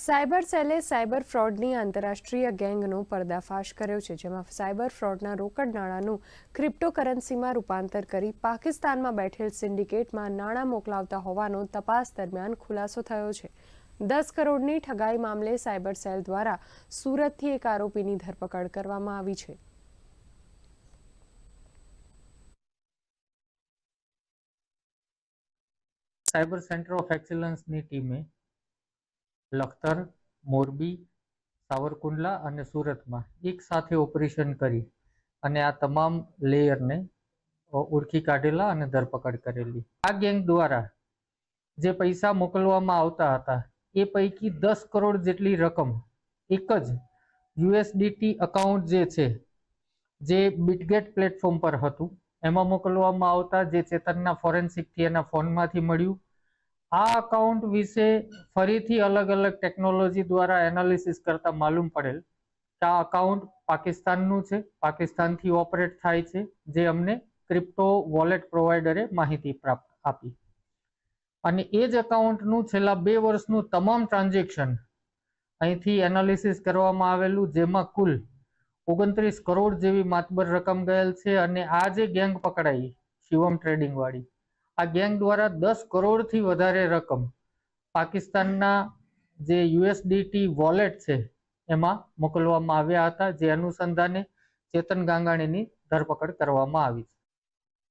Cyber સેલે cyber ફ્રોડની આંતરરાષ્ટ્રીય ગેંગનો પર્દાફાશ કર્યો છે, જેમાં સાયબર ફ્રોડના રોકડ નાણાંનું ક્રિપ્ટોકરન્સીમાં રૂપાંતર કરી પાકિસ્તાનમાં બેઠેલ સિન્ડિકેટમાં નાણાં મોકલાવતા હોવાનો તપાસ દરમિયાન ખુલાસો થયો છે। 10 કરોડની ઠગાઈ મામલે સાયબર સેલ દ્વારા સુરતથી એક આરોપીની ધરપકડ કરવામાં આવી છે। સાયબર સેન્ટર ઓફ એક્સેલન્સની ટીમે લખતર, મોરબી, સાવરકુંડલા અને સુરતમાં એક સાથે ઓપરેશન કરી અને આ તમામ લેયરને ઓળખી કાઢેલા અને ધરપકડ કરેલી। આ ગેંગ દ્વારા જે પૈસા મોકલવામાં આવતા હતા એ પૈકી 10 કરોડ જેટલી રકમ એક જ યુએસડીટી અકાઉન્ટ જે છે, જે બિટગેટ પ્લેટફોર્મ પર હતું, એમાં મોકલવામાં આવતા, જે ચેતનના ફોરેન્સિકથી એના ફોનમાંથી મળ્યું। આ અકાઉન્ટ વિશે ફરીથી અલગ અલગ ટેકનોલોજી દ્વારા એનાલિસિસ કરતા માલુમ પડેલ કે આ અકાઉન્ટ પાકિસ્તાનનું છે, પાકિસ્તાનથી ઓપરેટ થાય છે, જે અમને ક્રિપ્ટો વોલેટ પ્રોવાઈડરે માહિતી પ્રાપ્ત આપી। અને એ જ અકાઉન્ટનું છેલ્લા 2 વર્ષનું તમામ ટ્રાન્ઝેક્શન અહીંથી એનાલિસિસ કરવામાં આવેલું, જેમાં કુલ 29 કરોડ જેવી માતબર રકમ ગયેલ છે। અને આ જે ગેંગ પકડાઈ શિવમ ટ્રેડિંગ વાળી, આ ગેંગ દ્વારા 10 કરોડથી વધારે રકમ પાકિસ્તાનના જે યુએસડીટી વોલેટ છે એમાં મોકલવામાં આવ્યા હતા, જે અનુસંધાને ચેતન ગાંગાણીની ધરપકડ કરવામાં આવી છે।